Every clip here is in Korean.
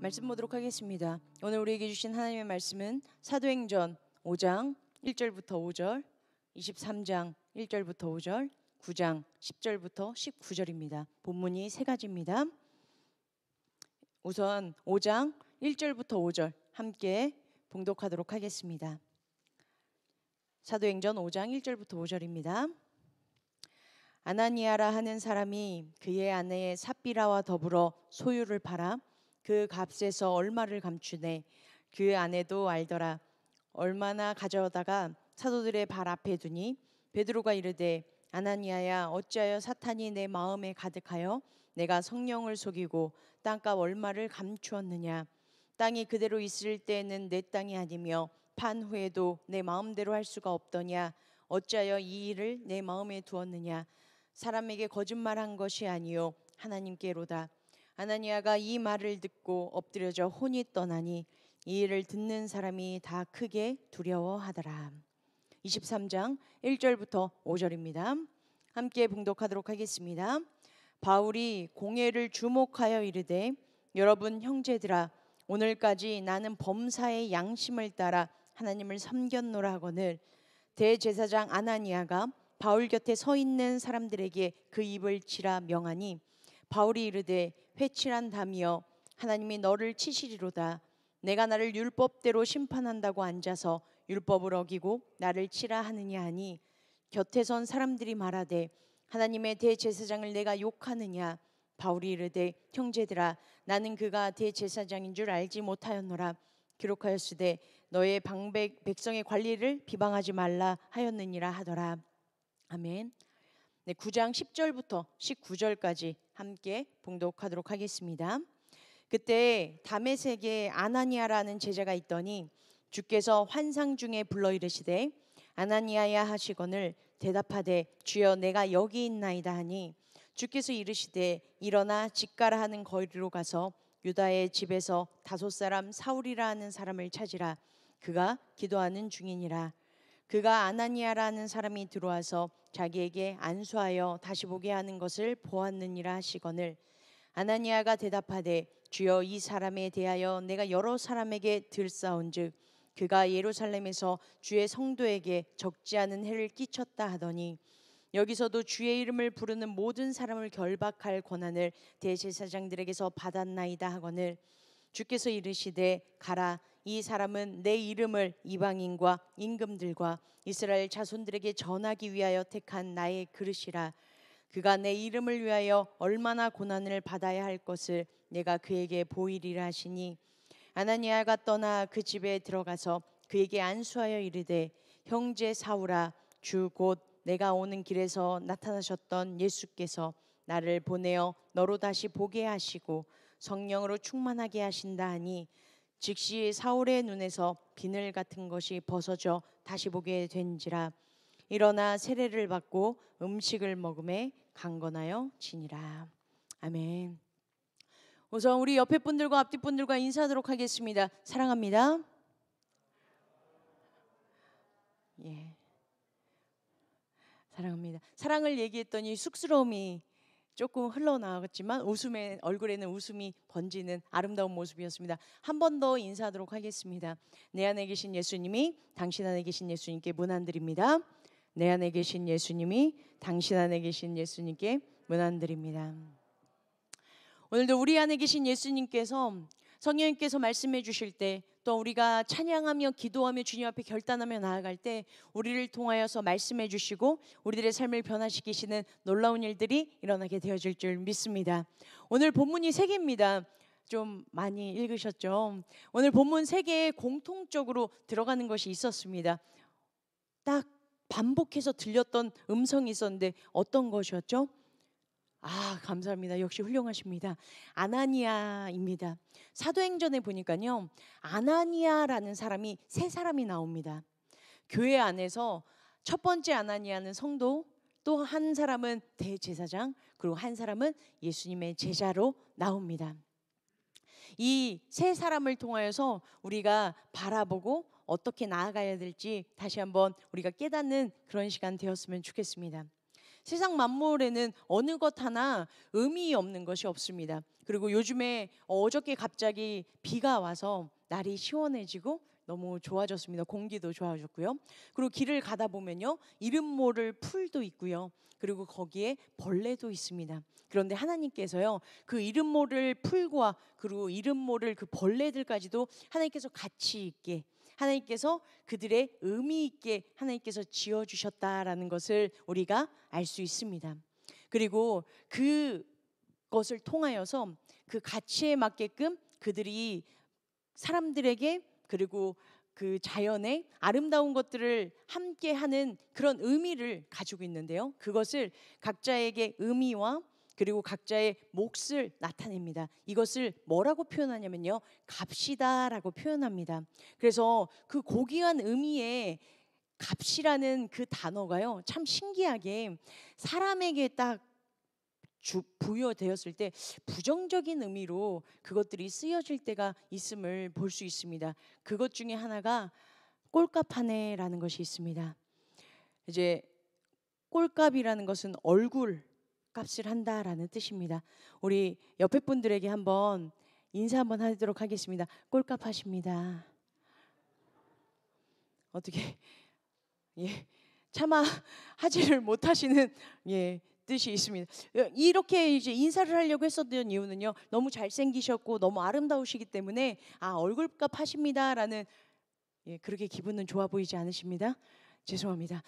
말씀 보도록 하겠습니다. 오늘 우리에게 주신 하나님의 말씀은 사도행전 5장 1절부터 5절, 23장 1절부터 5절, 9장 10절부터 19절입니다. 본문이 세 가지입니다. 우선 5장 1절부터 5절 함께 봉독하도록 하겠습니다. 사도행전 5장 1절부터 5절입니다. 아나니아라 하는 사람이 그의 아내 삽비라와 더불어 소유를 팔아 그 값에서 얼마를 감추네. 그 아내도 알더라. 얼마나 가져다가 사도들의 발 앞에 두니 베드로가 이르되 아나니아야, 어찌하여 사탄이 내 마음에 가득하여 내가 성령을 속이고 땅값 얼마를 감추었느냐. 땅이 그대로 있을 때는 내 땅이 아니며 판 후에도 내 마음대로 할 수가 없더냐. 어찌하여 이 일을 내 마음에 두었느냐. 사람에게 거짓말한 것이 아니요 하나님께로다. 아나니아가 이 말을 듣고 엎드려져 혼이 떠나니 이 일을 듣는 사람이 다 크게 두려워하더라. 23장 1절부터 5절입니다. 함께 봉독하도록 하겠습니다. 바울이 공회를 주목하여 이르되 여러분 형제들아, 오늘까지 나는 범사의 양심을 따라 하나님을 섬겼노라 하거늘 대제사장 아나니아가 바울 곁에 서 있는 사람들에게 그 입을 치라 명하니 바울이 이르되 회칠한 담이여, 하나님이 너를 치시리로다. 내가 나를 율법대로 심판한다고 앉아서 율법을 어기고 나를 치라 하느냐 하니 곁에 선 사람들이 말하되 하나님의 대제사장을 내가 욕하느냐. 바울이 이르되 형제들아, 나는 그가 대제사장인 줄 알지 못하였노라. 기록하였으되 너의 백성의 관리를 비방하지 말라 하였느니라 하더라. 아멘. 9장 10절부터 19절까지 함께 봉독하도록 하겠습니다. 그때 다메섹에 아나니아라는 제자가 있더니 주께서 환상 중에 불러 이르시되 아나니아야 하시거늘 대답하되 주여 내가 여기 있나이다 하니 주께서 이르시되 일어나 직가라 하는 거리로 가서 유다의 집에서 5사람 사울이라 하는 사람을 찾으라. 그가 기도하는 중이니라. 그가 아나니아라는 사람이 들어와서 자기에게 안수하여 다시 보게 하는 것을 보았느니라 하시거늘 아나니아가 대답하되 주여 이 사람에 대하여 내가 여러 사람에게 들사온즉 그가 예루살렘에서 주의 성도에게 적지 않은 해를 끼쳤다 하더니 여기서도 주의 이름을 부르는 모든 사람을 결박할 권한을 대제사장들에게서 받았나이다 하거늘 주께서 이르시되 가라. 이 사람은 내 이름을 이방인과 임금들과 이스라엘 자손들에게 전하기 위하여 택한 나의 그릇이라. 그가 내 이름을 위하여 얼마나 고난을 받아야 할 것을 내가 그에게 보이리라 하시니 아나니아가 떠나 그 집에 들어가서 그에게 안수하여 이르되 형제 사울아, 주 곧 내가 오는 길에서 나타나셨던 예수께서 나를 보내어 너로 다시 보게 하시고 성령으로 충만하게 하신다 하니 즉시 사울의 눈에서 비늘 같은 것이 벗어져 다시 보게 된지라. 일어나 세례를 받고 음식을 먹음에 강건하여 지니라. 아멘. 우선 우리 옆에 분들과 앞뒤 분들과 인사하도록 하겠습니다. 사랑합니다. 예, 사랑합니다. 사랑을 얘기했더니 쑥스러움이 조금 흘러나왔지만 얼굴에는 웃음이 번지는 아름다운 모습이었습니다. 한 번 더 인사하도록 하겠습니다. 내 안에 계신 예수님이 당신 안에 계신 예수님께 문안드립니다. 내 안에 계신 예수님이 당신 안에 계신 예수님께 문안드립니다. 오늘도 우리 안에 계신 예수님께서 성령님께서 말씀해 주실 때 또 우리가 찬양하며 기도하며 주님 앞에 결단하며 나아갈 때 우리를 통하여서 말씀해 주시고 우리들의 삶을 변화시키시는 놀라운 일들이 일어나게 되어질 줄 믿습니다. 오늘 본문이 3개입니다. 좀 많이 읽으셨죠? 오늘 본문 3개에 공통적으로 들어가는 것이 있었습니다. 딱 반복해서 들렸던 음성이 있었는데 어떤 것이었죠? 감사합니다. 역시 훌륭하십니다. 아나니아입니다. 사도행전에 보니까요, 아나니아라는 사람이 3사람이 나옵니다. 교회 안에서 첫 번째 아나니아는 성도, 또 한 사람은 대제사장, 그리고 한 사람은 예수님의 제자로 나옵니다. 이 3사람을 통하여서 우리가 바라보고 어떻게 나아가야 될지 다시 한번 우리가 깨닫는 그런 시간 되었으면 좋겠습니다. 세상 만물에는 어느 것 하나 의미 없는 것이 없습니다. 그리고 요즘에 어저께 갑자기 비가 와서 날이 시원해지고 너무 좋아졌습니다. 공기도 좋아졌고요. 그리고 길을 가다 보면요, 이름 모를 풀도 있고요. 그리고 거기에 벌레도 있습니다. 그런데 하나님께서요, 그 이름 모를 풀과 그리고 이름 모를 그 벌레들까지도 하나님께서 가치 있게, 하나님께서 그들의 의미 있게 하나님께서 지어주셨다라는 것을 우리가 알 수 있습니다. 그리고 그것을 통하여서 그 가치에 맞게끔 그들이 사람들에게, 그리고 그 자연의 아름다운 것들을 함께 하는 그런 의미를 가지고 있는데요. 그것을 각자에게 의미와 그리고 각자의 몫을 나타냅니다. 이것을 뭐라고 표현하냐면요, 값이다라고 표현합니다. 그래서 그 고귀한 의미의 값이라는 그 단어가요, 참 신기하게 사람에게 딱 부여되었을 때 부정적인 의미로 그것들이 쓰여질 때가 있음을 볼 수 있습니다. 그것 중에 하나가 꼴값하네라는 것이 있습니다. 이제 꼴값이라는 것은 얼굴 값을 한다라는 뜻입니다. 우리 옆에 분들에게 한번 인사 한번 하도록 하겠습니다. 꼴값하십니다. 어떻게 차마 하지를 못하시는 뜻이 있습니다. 이렇게 이제 인사를 하려고 했었던 이유는요, 너무 잘생기셨고 너무 아름다우시기 때문에 얼굴값 하십니다라는, 그렇게 기분은 좋아 보이지 않으십니다. 죄송합니다.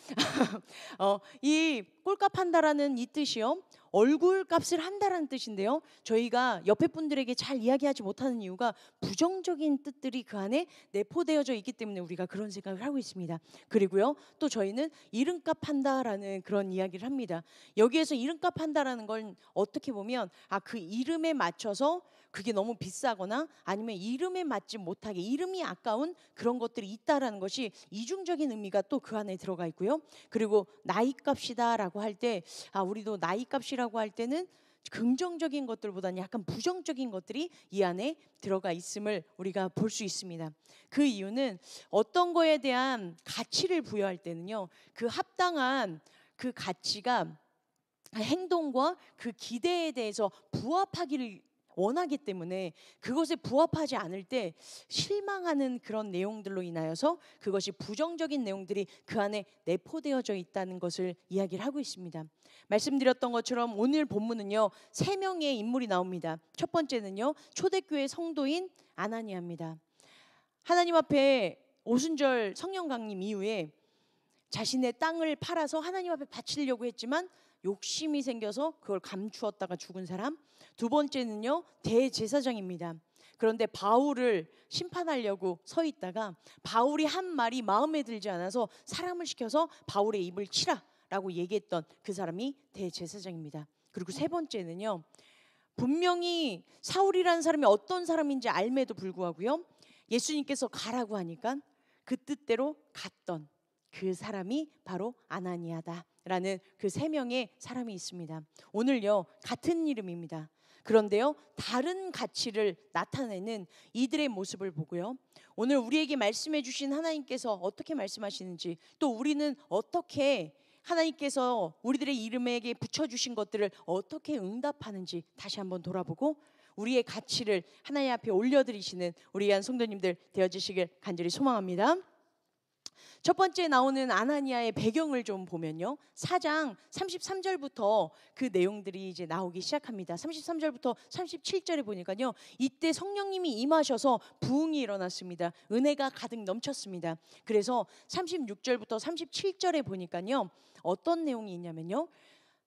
이 꼴값 한다라는 이 뜻이요, 얼굴 값을 한다라는 뜻인데요, 저희가 옆에 분들에게 잘 이야기하지 못하는 이유가 부정적인 뜻들이 그 안에 내포되어져 있기 때문에 우리가 그런 생각을 하고 있습니다. 그리고요, 또 저희는 이름값 한다라는 그런 이야기를 합니다. 여기에서 이름값 한다라는 건 어떻게 보면 그 이름에 맞춰서 그게 너무 비싸거나 아니면 이름에 맞지 못하게 이름이 아까운 그런 것들이 있다라는 것이 이중적인 의미가 또 그 안에 들어가 있고요. 그리고 나이값이다라고 할 때 우리도 나이값이라고 할 때는 긍정적인 것들보다는 약간 부정적인 것들이 이 안에 들어가 있음을 우리가 볼 수 있습니다. 그 이유는 어떤 거에 대한 가치를 부여할 때는요, 그 합당한 그 가치가 행동과 그 기대에 대해서 부합하기를 원하기 때문에 그것에 부합하지 않을 때 실망하는 그런 내용들로 인하여서 그것이 부정적인 내용들이 그 안에 내포되어져 있다는 것을 이야기를 하고 있습니다. 말씀드렸던 것처럼 오늘 본문은요, 3명의 인물이 나옵니다. 첫 번째는요, 초대교회 성도인 아나니아입니다. 하나님 앞에 오순절 성령 강림 이후에 자신의 땅을 팔아서 하나님 앞에 바치려고 했지만 욕심이 생겨서 그걸 감추었다가 죽은 사람. 두 번째는요, 대제사장입니다. 그런데 바울을 심판하려고 서 있다가 바울이 한 말이 마음에 들지 않아서 사람을 시켜서 바울의 입을 치라라고 얘기했던 그 사람이 대제사장입니다. 그리고 세 번째는요, 분명히 사울이라는 사람이 어떤 사람인지 알매도 불구하고요, 예수님께서 가라고 하니까 그 뜻대로 갔던 그 사람이 바로 아나니아다라는 그 3명의 사람이 있습니다. 오늘요, 같은 이름입니다. 그런데요, 다른 가치를 나타내는 이들의 모습을 보고요, 오늘 우리에게 말씀해 주신 하나님께서 어떻게 말씀하시는지, 또 우리는 어떻게 하나님께서 우리들의 이름에게 붙여주신 것들을 어떻게 응답하는지 다시 한번 돌아보고 우리의 가치를 하나님 앞에 올려드리시는 우리 귀한 성도님들 되어주시길 간절히 소망합니다. 첫 번째 나오는 아나니아의 배경을 좀 보면요, 4장 33절부터 그 내용들이 이제 나오기 시작합니다. 33절부터 37절에 보니까요, 이때 성령님이 임하셔서 부흥이 일어났습니다. 은혜가 가득 넘쳤습니다. 그래서 36절부터 37절에 보니까요, 어떤 내용이 있냐면요,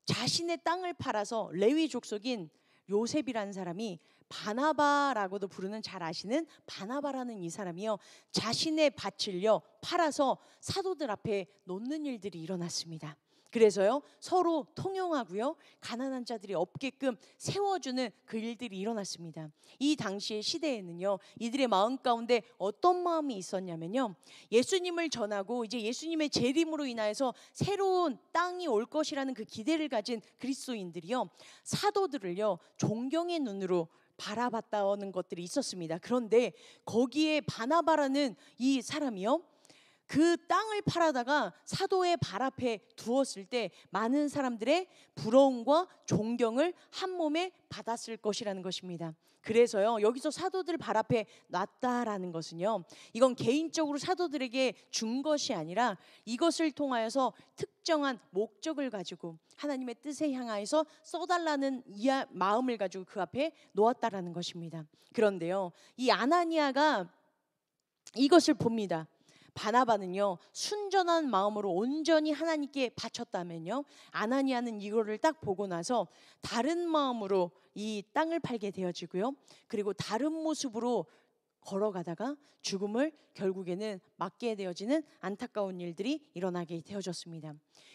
자신의 땅을 팔아서 레위 족속인 요셉이라는 사람이, 바나바라고도 부르는, 잘 아시는 바나바라는 이 사람이요, 자신의 밭을요 팔아서 사도들 앞에 놓는 일들이 일어났습니다. 그래서요, 서로 통용하고요, 가난한 자들이 없게끔 세워주는 그 일들이 일어났습니다. 이 당시의 시대에는요, 이들의 마음 가운데 어떤 마음이 있었냐면요, 예수님을 전하고 이제 예수님의 재림으로 인하여서 새로운 땅이 올 것이라는 그 기대를 가진 그리스도인들이요, 사도들을요 존경의 눈으로 바라봤다는 것들이 있었습니다. 그런데 거기에 바나바라는 이 사람이요, 그 땅을 팔아다가 사도의 발 앞에 두었을 때 많은 사람들의 부러움과 존경을 한 몸에 받았을 것이라는 것입니다. 그래서요, 여기서 사도들 발 앞에 놨다라는 것은요, 이건 개인적으로 사도들에게 준 것이 아니라 이것을 통하여서 특정한 목적을 가지고 하나님의 뜻에 향하여서 써달라는 마음을 가지고 그 앞에 놓았다라는 것입니다. 그런데요, 이 아나니아가 이것을 봅니다. 바나바는요, 순전한 마음으로 온전히 하나님께 바쳤다면요, 아나니아는 이거를 딱 보고 나서 다른 마음으로 이 땅을 팔게 되어지고요, 그리고 다른 모습으로 걸어가다가 죽음을 결국에는 맞게 되어지는 안타까운 일들이 일어나게 되어졌습니다.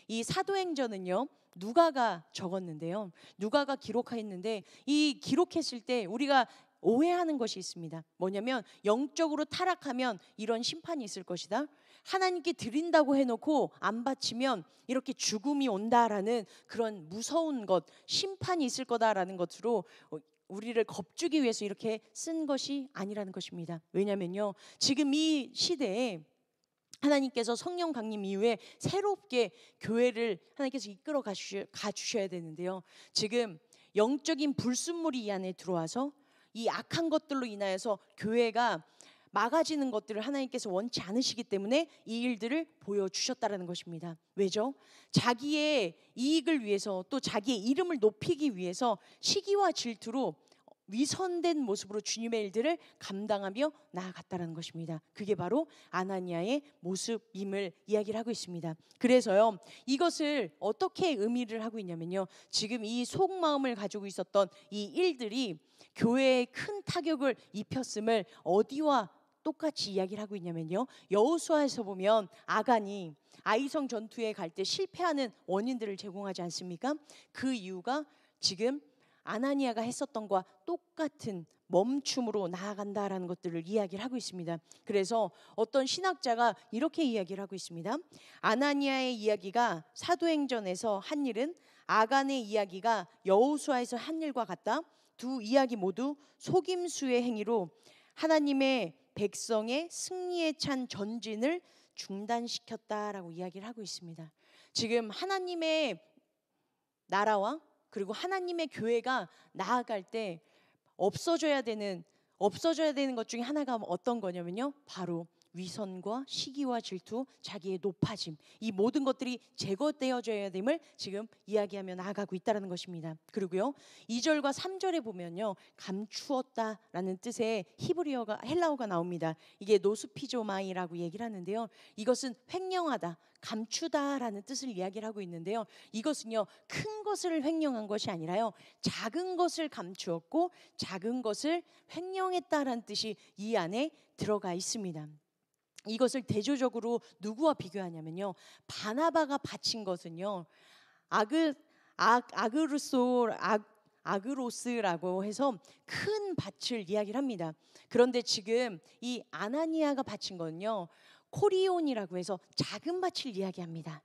이 사도행전은요, 누가가 적었는데요, 누가가 기록했는데, 이 기록했을 때 우리가 오해하는 것이 있습니다. 뭐냐면 영적으로 타락하면 이런 심판이 있을 것이다, 하나님께 드린다고 해놓고 안 바치면 이렇게 죽음이 온다라는 그런 무서운 것, 심판이 있을 거다라는 것으로 우리를 겁주기 위해서 이렇게 쓴 것이 아니라는 것입니다. 왜냐면요, 지금 이 시대에 하나님께서 성령 강림 이후에 새롭게 교회를 하나님께서 이끌어 가주셔야 되는데요, 지금 영적인 불순물이 이 안에 들어와서 이 악한 것들로 인하여서 교회가 막아지는 것들을 하나님께서 원치 않으시기 때문에 이 일들을 보여주셨다라는 것입니다. 왜죠? 자기의 이익을 위해서, 또 자기의 이름을 높이기 위해서 시기와 질투로 위선된 모습으로 주님의 일들을 감당하며 나아갔다는 것입니다. 그게 바로 아나니아의 모습임을 이야기를 하고 있습니다. 그래서요, 이것을 어떻게 의미를 하고 있냐면요, 지금 이 속마음을 가지고 있었던 이 일들이 교회에 큰 타격을 입혔음을 어디와 똑같이 이야기를 하고 있냐면요, 여호수아에서 보면 아간이 아이성 전투에 갈 때 실패하는 원인들을 제공하지 않습니까? 그 이유가 지금 아나니아가 했었던 것과 똑같은 멈춤으로 나아간다라는 것들을 이야기를 하고 있습니다. 그래서 어떤 신학자가 이렇게 이야기를 하고 있습니다. 아나니아의 이야기가 사도행전에서 한 일은 아간의 이야기가 여호수아에서 한 일과 같다. 두 이야기 모두 속임수의 행위로 하나님의 백성의 승리에 찬 전진을 중단시켰다라고 이야기를 하고 있습니다. 지금 하나님의 나라와 그리고 하나님의 교회가 나아갈 때 없어져야 되는 것 중에 하나가 어떤 거냐면요, 바로 위선과 시기와 질투, 자기의 높아짐, 이 모든 것들이 제거되어져야 됨을 지금 이야기하며 나아가고 있다는 것입니다. 그리고요, 2절과 3절에 보면요, 감추었다라는 뜻의 히브리어가, 헬라어가 나옵니다. 이게 노스피조마이라고 얘기를 하는데요, 이것은 횡령하다, 감추다라는 뜻을 이야기를 하고 있는데요, 이것은요, 큰 것을 횡령한 것이 아니라요, 작은 것을 감추었고 작은 것을 횡령했다라는 뜻이 이 안에 들어가 있습니다. 이것을 대조적으로 누구와 비교하냐면요, 바나바가 바친 것은요, 아그로스라고 해서 큰 밭을 이야기를 합니다. 그런데 지금 이 아나니아가 바친 거는요, 코리온이라고 해서 작은 밭을 이야기합니다.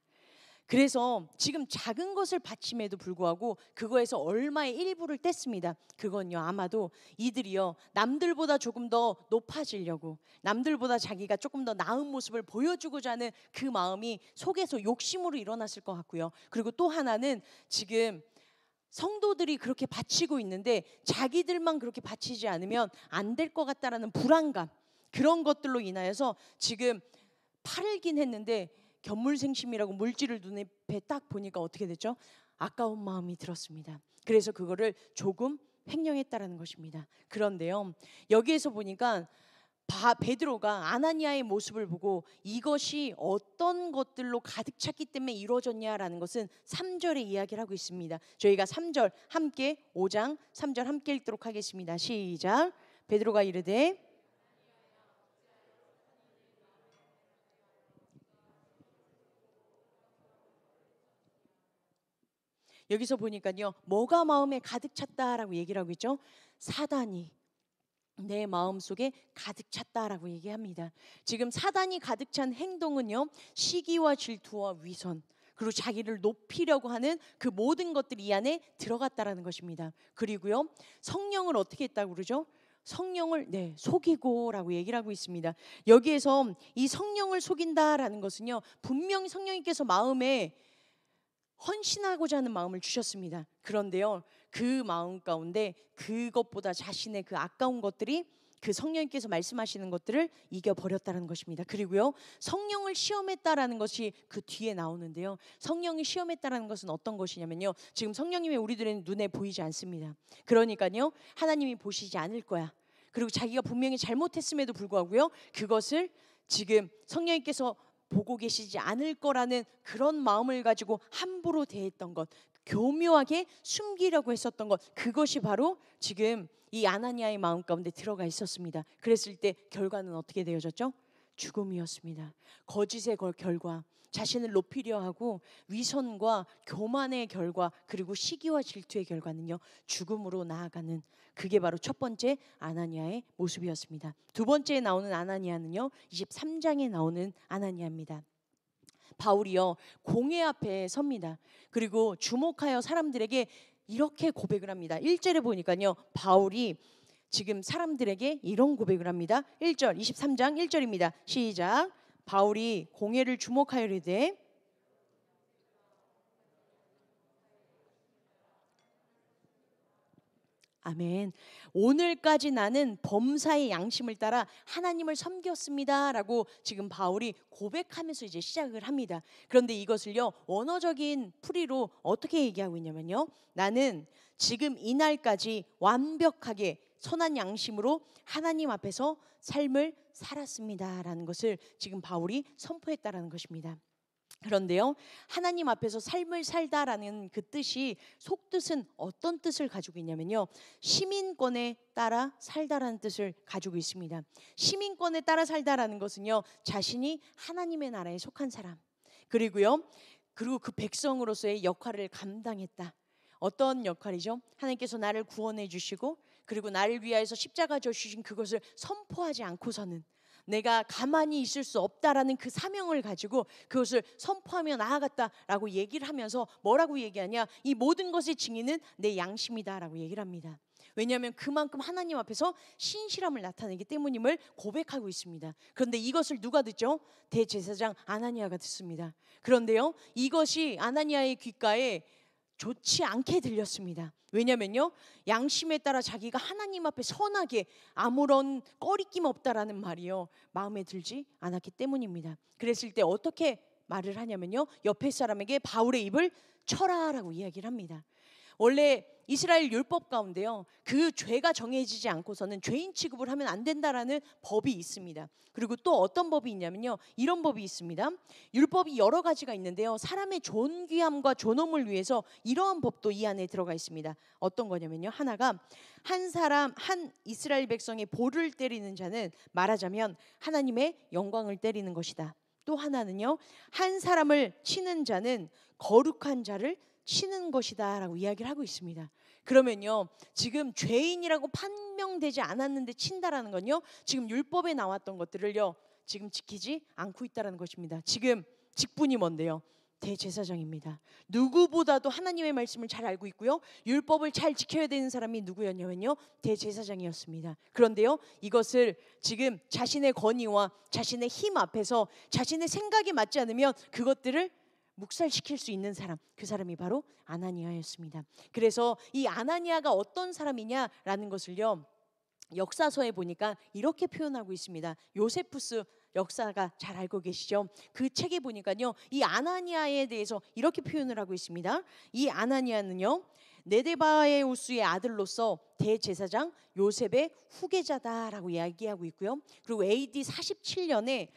그래서 지금 작은 것을 바침에도 불구하고 그거에서 얼마의 일부를 뗐습니다. 그건요, 아마도 이들이요, 남들보다 조금 더 높아지려고, 남들보다 자기가 조금 더 나은 모습을 보여주고자 하는 그 마음이 속에서 욕심으로 일어났을 것 같고요. 그리고 또 하나는 지금 성도들이 그렇게 바치고 있는데 자기들만 그렇게 바치지 않으면 안 될 것 같다라는 불안감, 그런 것들로 인하여서 지금 팔긴 했는데 견물생심이라고 물질을 눈앞에 딱 보니까 어떻게 됐죠? 아까운 마음이 들었습니다. 그래서 그거를 조금 횡령했다라는 것입니다. 그런데요, 여기에서 보니까 베드로가 아나니아의 모습을 보고 이것이 어떤 것들로 가득 찼기 때문에 이루어졌냐라는 것은 3절에 이야기를 하고 있습니다. 저희가 3절 함께, 5장 3절 함께 읽도록 하겠습니다. 시작. 베드로가 이르되, 여기서 보니까요, 뭐가 마음에 가득 찼다라고 얘기를 하고 있죠? 사단이 내 마음속에 가득 찼다라고 얘기합니다. 지금 사단이 가득 찬 행동은요, 시기와 질투와 위선, 그리고 자기를 높이려고 하는 그 모든 것들이 이 안에 들어갔다라는 것입니다. 그리고요, 성령을 어떻게 했다고 그러죠? 성령을 속이고라고 얘기를 하고 있습니다. 여기에서 이 성령을 속인다라는 것은요, 분명히 성령님께서 마음에 헌신하고자 하는 마음을 주셨습니다. 그런데요, 그 마음 가운데 그것보다 자신의 그 아까운 것들이, 그 성령님께서 말씀하시는 것들을 이겨버렸다는 것입니다. 그리고요, 성령을 시험했다라는 것이 그 뒤에 나오는데요, 성령이 시험했다라는 것은 어떤 것이냐면요, 지금 성령님이 우리들의 눈에 보이지 않습니다. 그러니까요, 하나님이 보시지 않을 거야. 그리고 자기가 분명히 잘못했음에도 불구하고요, 그것을 지금 성령님께서 보고 계시지 않을 거라는 그런 마음을 가지고 함부로 대했던 것, 교묘하게 숨기려고 했었던 것, 그것이 바로 지금 이 아나니아의 마음 가운데 들어가 있었습니다. 그랬을 때 결과는 어떻게 되어졌죠? 죽음이었습니다. 거짓의 결과, 자신을 높이려 하고 위선과 교만의 결과, 그리고 시기와 질투의 결과는요, 죽음으로 나아가는, 그게 바로 첫 번째 아나니아의 모습이었습니다. 두 번째에 나오는 아나니아는요, 23장에 나오는 아나니아입니다. 바울이요, 공회 앞에 섭니다. 그리고 주목하여 사람들에게 이렇게 고백을 합니다. 1절에 보니까요, 바울이 지금 사람들에게 이런 고백을 합니다. 1절, 23장 1절입니다. 시작. 바울이 공회를 주목하여 이르되, 아멘. 오늘까지 나는 범사의 양심을 따라 하나님을 섬겼습니다 라고 지금 바울이 고백하면서 이제 시작을 합니다. 그런데 이것을요, 원어적인 풀이로 어떻게 얘기하고 있냐면요, 나는 지금 이날까지 완벽하게 선한 양심으로 하나님 앞에서 삶을 살았습니다 라는 것을 지금 바울이 선포했다라는 것입니다. 그런데요, 하나님 앞에서 삶을 살다라는 그 뜻이, 속뜻은 어떤 뜻을 가지고 있냐면요, 시민권에 따라 살다라는 뜻을 가지고 있습니다. 시민권에 따라 살다라는 것은요, 자신이 하나님의 나라에 속한 사람, 그리고 그 백성으로서의 역할을 감당했다. 어떤 역할이죠? 하나님께서 나를 구원해 주시고, 그리고 나를 위하여서 십자가 져 주신 그것을 선포하지 않고서는 내가 가만히 있을 수 없다라는 그 사명을 가지고 그것을 선포하며 나아갔다라고 얘기를 하면서 뭐라고 얘기하냐, 이 모든 것의 증인은 내 양심이다라고 얘기를 합니다. 왜냐하면 그만큼 하나님 앞에서 신실함을 나타내기 때문임을 고백하고 있습니다. 그런데 이것을 누가 듣죠? 대제사장 아나니아가 듣습니다. 그런데요, 이것이 아나니아의 귓가에 좋지 않게 들렸습니다. 왜냐면요, 양심에 따라 자기가 하나님 앞에 선하게 아무런 꺼리낌 없다라는 말이요, 마음에 들지 않았기 때문입니다. 그랬을 때 어떻게 말을 하냐면요, 옆에 사람에게 바울의 입을 쳐라라고 이야기를 합니다. 원래 이스라엘 율법 가운데요, 그 죄가 정해지지 않고서는 죄인 취급을 하면 안 된다라는 법이 있습니다. 그리고 또 어떤 법이 있냐면요, 이런 법이 있습니다. 율법이 여러 가지가 있는데요, 사람의 존귀함과 존엄을 위해서 이러한 법도 이 안에 들어가 있습니다. 어떤 거냐면요, 하나가 한 이스라엘 백성의 볼을 때리는 자는 말하자면 하나님의 영광을 때리는 것이다. 또 하나는요, 한 사람을 치는 자는 거룩한 자를 치는 것이다 라고 이야기를 하고 있습니다. 그러면요, 지금 죄인이라고 판명되지 않았는데 친다라는 건요, 지금 율법에 나왔던 것들을요, 지금 지키지 않고 있다라는 것입니다. 지금 직분이 뭔데요? 대제사장입니다. 누구보다도 하나님의 말씀을 잘 알고 있고요, 율법을 잘 지켜야 되는 사람이 누구였냐면요, 대제사장이었습니다. 그런데요, 이것을 지금 자신의 권위와 자신의 힘 앞에서 자신의 생각에 맞지 않으면 그것들을 묵살시킬 수 있는 사람, 그 사람이 바로 아나니아였습니다. 그래서 이 아나니아가 어떤 사람이냐라는 것을요, 역사서에 보니까 이렇게 표현하고 있습니다. 요세푸스 역사가 잘 알고 계시죠? 그 책에 보니까요, 이 아나니아에 대해서 이렇게 표현을 하고 있습니다. 이 아나니아는요, 네데바에우스의 아들로서 대제사장 요셉의 후계자다라고 이야기하고 있고요. 그리고 AD 47년에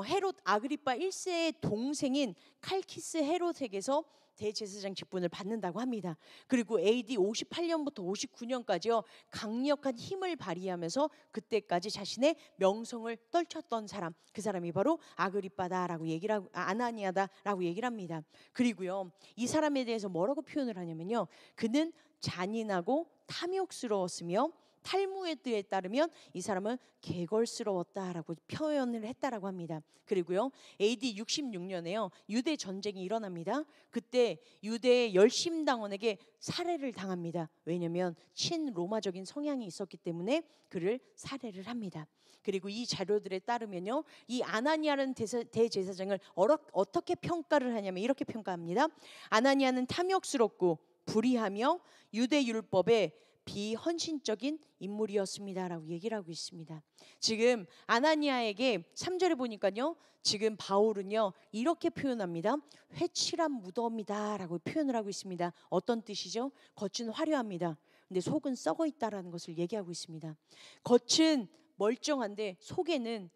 헤롯 아그리파 1세의 동생인 칼키스 헤롯에게서 대제사장 직분을 받는다고 합니다. 그리고 AD 58년부터 59년까지요, 강력한 힘을 발휘하면서 그때까지 자신의 명성을 떨쳤던 사람, 그 사람이 바로 아그리파다라고 얘기를 하고, 아나니아다라고 얘기를 합니다. 그리고요, 이 사람에 대해서 뭐라고 표현을 하냐면요, 그는 잔인하고 탐욕스러웠으며 탈무드에 따르면 이 사람은 개걸스러웠다라고 표현을 했다라고 합니다. 그리고요, AD 66년에요 유대 전쟁이 일어납니다. 그때 유대의 열심당원에게 살해를 당합니다. 왜냐하면 친로마적인 성향이 있었기 때문에 그를 살해를 합니다. 그리고 이 자료들에 따르면요, 이 아나니아라는 대제사장을 어떻게 평가를 하냐면 이렇게 평가합니다. 아나니아는 탐욕스럽고 불의하며 유대 율법에 비헌신적인 인물이었습니다라고 얘기를 하고 있습니다. 지금 아나니아에게 3절에 보니까요, 지금 바울은요 이렇게 표현합니다. 회칠한 무덤이다라고 표현을 하고 있습니다. 어떤 뜻이죠? 겉은 화려합니다. 근데 속은 썩어 있다라는 것을 얘기하고 있습니다. 겉은 멀쩡한데 속에는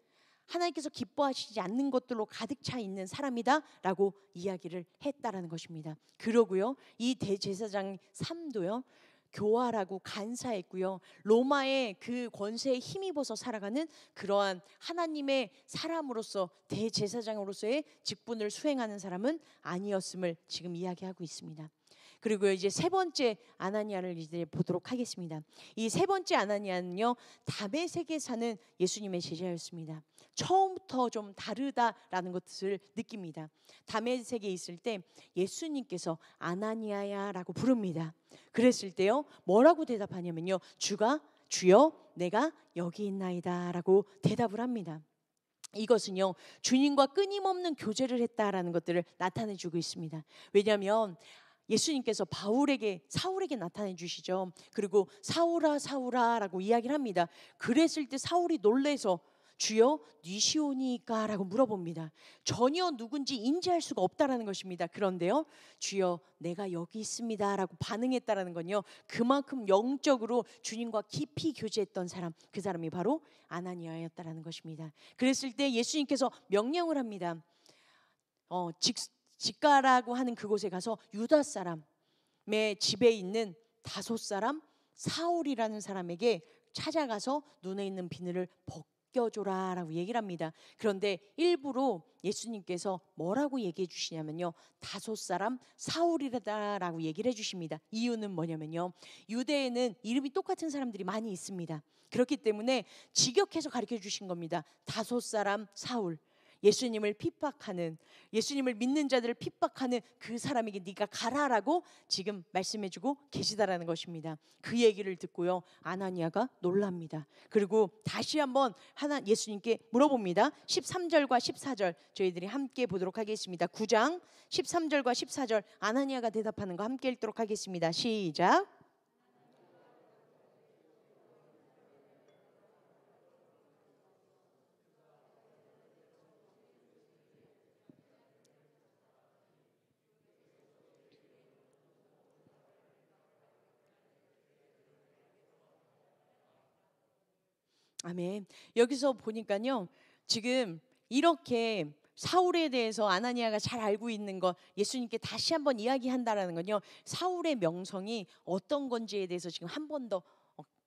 하나님께서 기뻐하시지 않는 것들로 가득 차 있는 사람이다라고 이야기를 했다라는 것입니다. 그러고요, 이 대제사장 삶도요 교활하고 간사했고요, 로마의 그 권세에 힘입어서 살아가는 그러한 하나님의 사람으로서 대제사장으로서의 직분을 수행하는 사람은 아니었음을 지금 이야기하고 있습니다. 그리고 이제 세 번째 아나니아를 이제 보도록 하겠습니다. 이 세 번째 아나니아는요 다메섹에 사는 예수님의 제자였습니다. 처음부터 좀 다르다라는 것을 느낍니다. 다메섹에 있을 때 예수님께서 아나니아야라고 부릅니다. 그랬을 때요 뭐라고 대답하냐면요, 주여 내가 여기 있나이다라고 대답을 합니다. 이것은요 주님과 끊임없는 교제를 했다라는 것들을 나타내주고 있습니다. 왜냐하면 예수님께서 사울에게 나타내 주시죠. 그리고 사울아 사울아라고 이야기를 합니다. 그랬을 때 사울이 놀래서 주여 니시오니까 라고 물어봅니다. 전혀 누군지 인지할 수가 없다라는 것입니다. 그런데요 주여 내가 여기 있습니다 라고 반응했다라는 건요 그만큼 영적으로 주님과 깊이 교제했던 사람, 그 사람이 바로 아나니아였다라는 것입니다. 그랬을 때 예수님께서 명령을 합니다. 직가라고 하는 그곳에 가서 유다 사람의 집에 있는 5사람 사울이라는 사람에게 찾아가서 눈에 있는 비늘을 벗겨줘라라고 얘기를 합니다. 그런데 일부러 예수님께서 뭐라고 얘기해 주시냐면요 5사람 사울이라고 얘기를 해주십니다. 이유는 뭐냐면요 유대에는 이름이 똑같은 사람들이 많이 있습니다. 그렇기 때문에 직역해서 가르쳐 주신 겁니다. 5사람 사울, 예수님을 핍박하는, 예수님을 믿는 자들을 핍박하는 그 사람에게 네가 가라라고 지금 말씀해주고 계시다라는 것입니다. 그 얘기를 듣고요 아나니아가 놀랍니다. 그리고 다시 한번 예수님께 물어봅니다. 13절과 14절 저희들이 함께 보도록 하겠습니다. 9장 13절과 14절 아나니아가 대답하는 거 함께 읽도록 하겠습니다. 시작. 아멘. 여기서 보니까요 지금 이렇게 사울에 대해서 아나니아가 잘 알고 있는 것 예수님께 다시 한번 이야기한다라는 건요 사울의 명성이 어떤 건지에 대해서 지금 한 번 더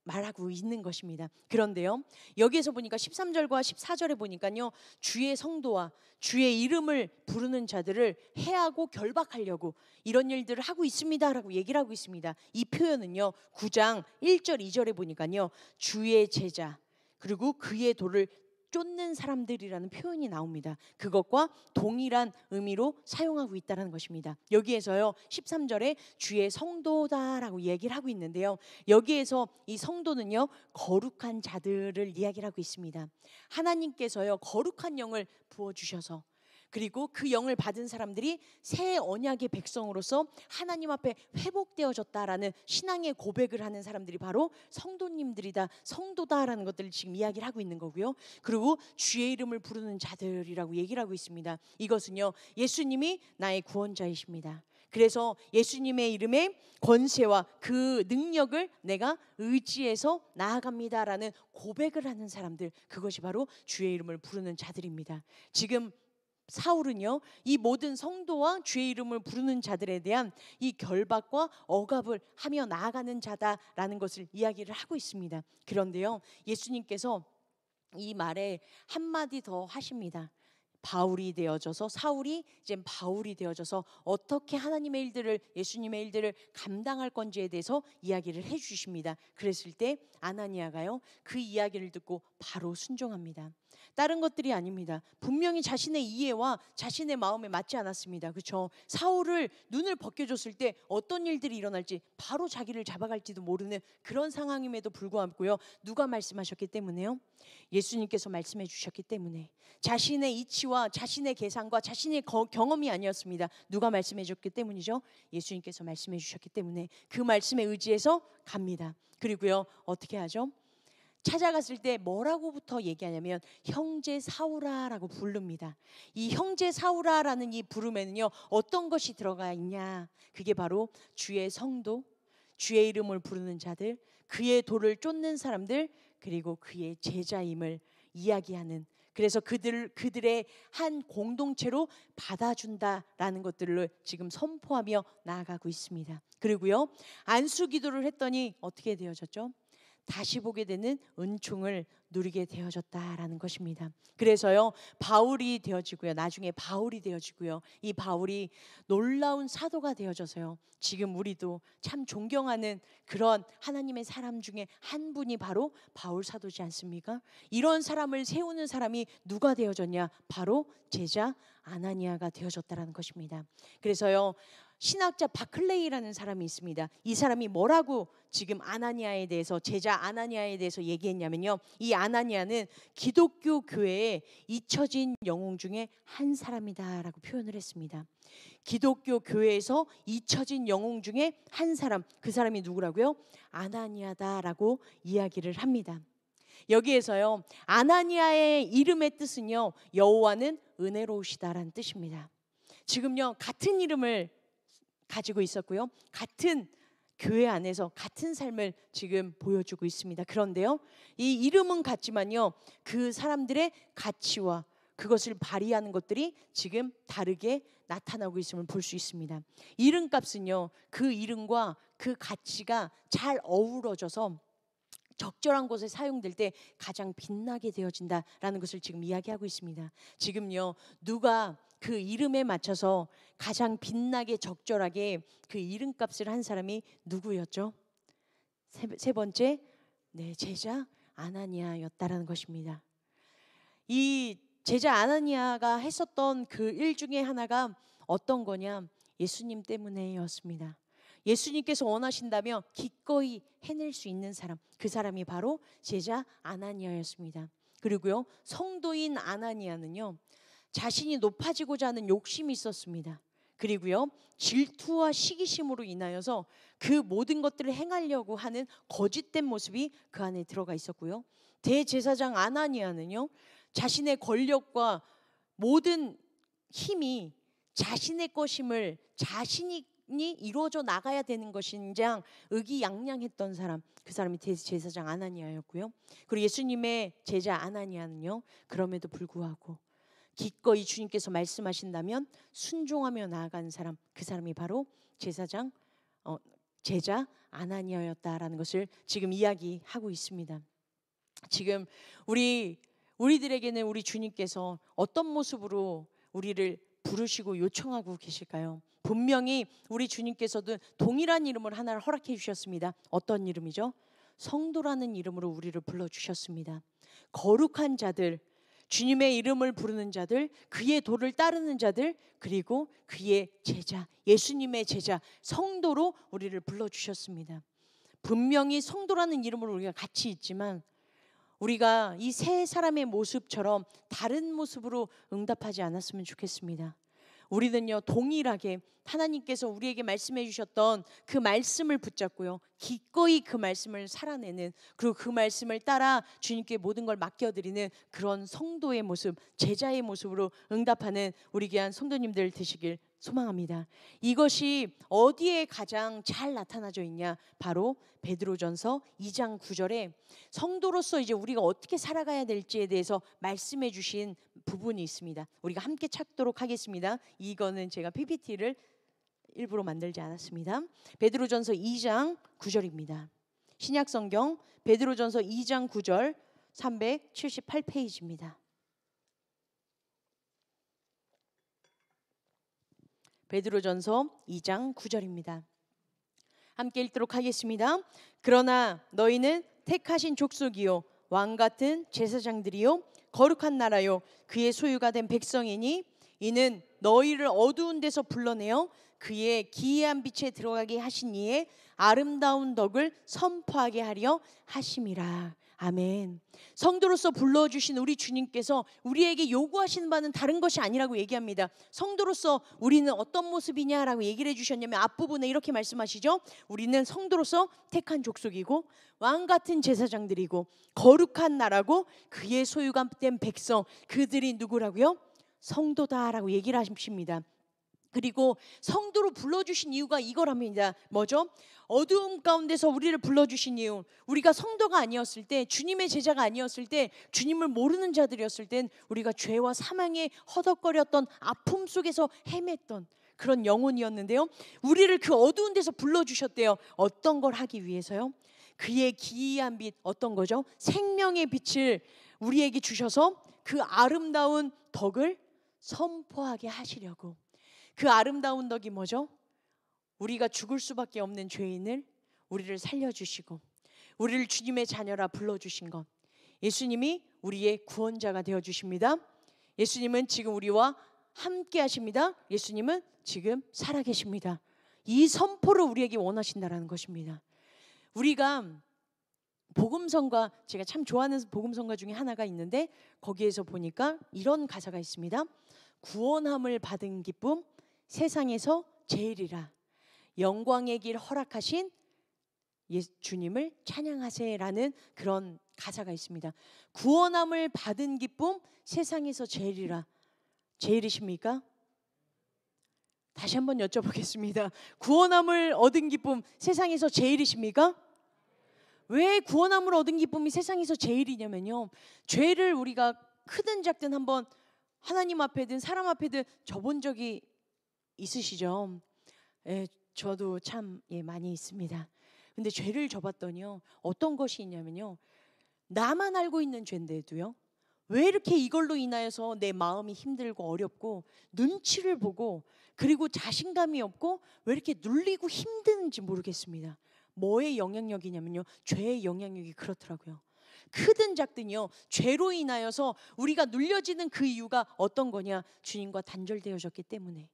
말하고 있는 것입니다. 그런데요 여기에서 보니까 13절과 14절에 보니까요 주의 성도와 주의 이름을 부르는 자들을 해하고 결박하려고 이런 일들을 하고 있습니다라고 얘기를 하고 있습니다. 이 표현은요 9장 1절 2절에 보니까요 주의 제자 그리고 그의 도를 쫓는 사람들이라는 표현이 나옵니다. 그것과 동일한 의미로 사용하고 있다는 것입니다. 여기에서요 13절에 주의 성도다라고 얘기를 하고 있는데요 여기에서 이 성도는요 거룩한 자들을 이야기를 하고 있습니다. 하나님께서요 거룩한 영을 부어주셔서 그리고 그 영을 받은 사람들이 새 언약의 백성으로서 하나님 앞에 회복되어졌다라는 신앙의 고백을 하는 사람들이 바로 성도님들이다, 성도다라는 것들을 지금 이야기를 하고 있는 거고요. 그리고 주의 이름을 부르는 자들이라고 얘기를 하고 있습니다. 이것은요 예수님이 나의 구원자이십니다. 그래서 예수님의 이름의 권세와 그 능력을 내가 의지해서 나아갑니다라는 고백을 하는 사람들, 그것이 바로 주의 이름을 부르는 자들입니다. 지금 사울은요 이 모든 성도와 주의 이름을 부르는 자들에 대한 이 결박과 억압을 하며 나아가는 자다라는 것을 이야기를 하고 있습니다. 그런데요 예수님께서 이 말에 한마디 더 하십니다. 바울이 되어져서, 사울이 이제 바울이 되어져서 어떻게 하나님의 일들을, 예수님의 일들을 감당할 건지에 대해서 이야기를 해주십니다. 그랬을 때 아나니아가요, 그 이야기를 듣고 바로 순종합니다. 다른 것들이 아닙니다. 분명히 자신의 이해와 자신의 마음에 맞지 않았습니다. 그렇죠? 사울을 눈을 벗겨줬을 때 어떤 일들이 일어날지 바로 자기를 잡아갈지도 모르는 그런 상황임에도 불구하고요, 누가 말씀하셨기 때문에요? 예수님께서 말씀해 주셨기 때문에. 자신의 이치와 자신의 계산과 자신의 경험이 아니었습니다. 누가 말씀해 줬기 때문이죠? 예수님께서 말씀해 주셨기 때문에 그 말씀에 의지해서 갑니다. 그리고요, 어떻게 하죠? 찾아갔을 때 뭐라고부터 얘기하냐면 형제 사울아라고 부릅니다. 이 형제 사울아라는 이 부름에는요, 어떤 것이 들어가 있냐? 그게 바로 주의 성도, 주의 이름을 부르는 자들, 그의 도를 쫓는 사람들, 그리고 그의 제자임을 이야기하는, 그래서 그들의 한 공동체로 받아준다라는 것들을 지금 선포하며 나아가고 있습니다. 그리고요, 안수 기도를 했더니 어떻게 되어졌죠? 다시 보게 되는 은총을 누리게 되어졌다라는 것입니다. 그래서요, 바울이 되어지고요, 나중에 바울이 되어지고요, 이 바울이 놀라운 사도가 되어져서요, 지금 우리도 참 존경하는 그런 하나님의 사람 중에 한 분이 바로 바울 사도지 않습니까? 이런 사람을 세우는 사람이 누가 되어졌냐? 바로 제자 아나니아가 되어졌다라는 것입니다. 그래서요, 신학자 바클레이라는 사람이 있습니다. 이 사람이 뭐라고 지금 아나니아에 대해서, 제자 아나니아에 대해서 얘기했냐면요, 이 아나니아는 기독교 교회에 잊혀진 영웅 중에 한 사람이다라고 표현을 했습니다. 기독교 교회에서 잊혀진 영웅 중에 한 사람, 그 사람이 누구라고요? 아나니아다라고 이야기를 합니다. 여기에서요, 아나니아의 이름의 뜻은요, 여호와는 은혜로우시다라는 뜻입니다. 지금요, 같은 이름을 가지고 있었고요, 같은 교회 안에서 같은 삶을 지금 보여주고 있습니다. 그런데요, 이 이름은 같지만요, 그 사람들의 가치와 그것을 발휘하는 것들이 지금 다르게 나타나고 있음을 볼 수 있습니다. 이름값은요, 그 이름과 그 가치가 잘 어우러져서 적절한 곳에 사용될 때 가장 빛나게 되어진다라는 것을 지금 이야기하고 있습니다. 지금요, 누가 그 이름에 맞춰서 가장 빛나게 적절하게 그 이름값을 한 사람이 누구였죠? 세 번째, 네, 제자 아나니아였다라는 것입니다. 이 제자 아나니아가 했었던 그 일 중에 하나가 어떤 거냐? 예수님 때문에였습니다. 예수님께서 원하신다면 기꺼이 해낼 수 있는 사람, 그 사람이 바로 제자 아나니아였습니다. 그리고요, 성도인 아나니아는요, 자신이 높아지고자 하는 욕심이 있었습니다. 그리고요, 질투와 시기심으로 인하여서 그 모든 것들을 행하려고 하는 거짓된 모습이 그 안에 들어가 있었고요, 대제사장 아나니아는요, 자신의 권력과 모든 힘이 자신의 것임을, 자신이 이루어져 나가야 되는 것인장 의기양양했던 사람, 그 사람이 대제사장 아나니아였고요. 그리고 예수님의 제자 아나니아는요, 그럼에도 불구하고 기꺼이 주님께서 말씀하신다면 순종하며 나아가는 사람, 그 사람이 바로 제자 아나니아였다라는 것을 지금 이야기하고 있습니다. 지금 우리들에게는 우리 주님께서 어떤 모습으로 우리를 부르시고 요청하고 계실까요? 분명히 우리 주님께서도 동일한 이름을 하나를 허락해 주셨습니다. 어떤 이름이죠? 성도라는 이름으로 우리를 불러주셨습니다. 거룩한 자들, 주님의 이름을 부르는 자들, 그의 도를 따르는 자들, 그리고 그의 제자, 예수님의 제자, 성도로 우리를 불러주셨습니다. 분명히 성도라는 이름으로 우리가 같이 있지만 우리가 이 세 사람의 모습처럼 다른 모습으로 응답하지 않았으면 좋겠습니다. 우리는요, 동일하게 하나님께서 우리에게 말씀해 주셨던 그 말씀을 붙잡고요, 기꺼이 그 말씀을 살아내는, 그리고 그 말씀을 따라 주님께 모든 걸 맡겨드리는 그런 성도의 모습, 제자의 모습으로 응답하는 우리 귀한 성도님들 되시길 소망합니다. 이것이 어디에 가장 잘 나타나져 있냐? 바로 베드로전서 2장 9절에 성도로서 이제 우리가 어떻게 살아가야 될지에 대해서 말씀해 주신 부분이 있습니다. 우리가 함께 찾도록 하겠습니다. 이거는 제가 PPT를 일부러 만들지 않았습니다. 베드로전서 2장 9절입니다. 신약성경 베드로전서 2장 9절 378페이지입니다. 베드로전서 2장 9절입니다. 함께 읽도록 하겠습니다. 그러나 너희는 택하신 족속이요 왕 같은 제사장들이요 거룩한 나라요 그의 소유가 된 백성이니 이는 너희를 어두운 데서 불러내어 그의 기이한 빛에 들어가게 하신 이의 아름다운 덕을 선포하게 하려 하심이라. 아멘. 성도로서 불러주신 우리 주님께서 우리에게 요구하시는 바는 다른 것이 아니라고 얘기합니다. 성도로서 우리는 어떤 모습이냐라고 얘기를 해주셨냐면 앞부분에 이렇게 말씀하시죠. 우리는 성도로서 택한 족속이고 왕같은 제사장들이고 거룩한 나라고 그의 소유가 된 백성, 그들이 누구라고요? 성도다라고 얘기를 하십니다. 그리고 성도로 불러주신 이유가 이거랍니다. 뭐죠? 어두움 가운데서 우리를 불러주신 이유, 우리가 성도가 아니었을 때, 주님의 제자가 아니었을 때, 주님을 모르는 자들이었을 땐 우리가 죄와 사망에 허덕거렸던 아픔 속에서 헤맸던 그런 영혼이었는데요, 우리를 그 어두운 데서 불러주셨대요. 어떤 걸 하기 위해서요? 그의 기이한 빛, 어떤 거죠? 생명의 빛을 우리에게 주셔서 그 아름다운 덕을 선포하게 하시려고. 그 아름다운 덕이 뭐죠? 우리가 죽을 수밖에 없는 죄인을 우리를 살려주시고 우리를 주님의 자녀라 불러주신 것. 예수님이 우리의 구원자가 되어주십니다. 예수님은 지금 우리와 함께 하십니다. 예수님은 지금 살아계십니다. 이 선포를 우리에게 원하신다는 것입니다. 우리가 복음성가, 제가 참 좋아하는 복음성가 중에 하나가 있는데 거기에서 보니까 이런 가사가 있습니다. 구원함을 받은 기쁨 세상에서 제일이라. 영광의 길 허락하신 주님을 찬양하세라는 그런 가사가 있습니다. 구원함을 받은 기쁨 세상에서 제일이라. 제일이십니까? 다시 한번 여쭤보겠습니다. 구원함을 얻은 기쁨 세상에서 제일이십니까? 왜 구원함을 얻은 기쁨이 세상에서 제일이냐면요, 죄를 우리가 크든 작든 한번 하나님 앞에든 사람 앞에든 져본 적이 있으시죠? 예, 저도 참 많이 있습니다. 근데 죄를 져봤더니요, 어떤 것이 있냐면요, 나만 알고 있는 죄인데도요, 왜 이렇게 이걸로 인하여서 내 마음이 힘들고 어렵고 눈치를 보고 그리고 자신감이 없고 왜 이렇게 눌리고 힘드는지 모르겠습니다. 뭐의 영향력이냐면요, 죄의 영향력이 그렇더라고요. 크든 작든요, 죄로 인하여서 우리가 눌려지는 그 이유가 어떤 거냐? 주님과 단절되어졌기 때문에.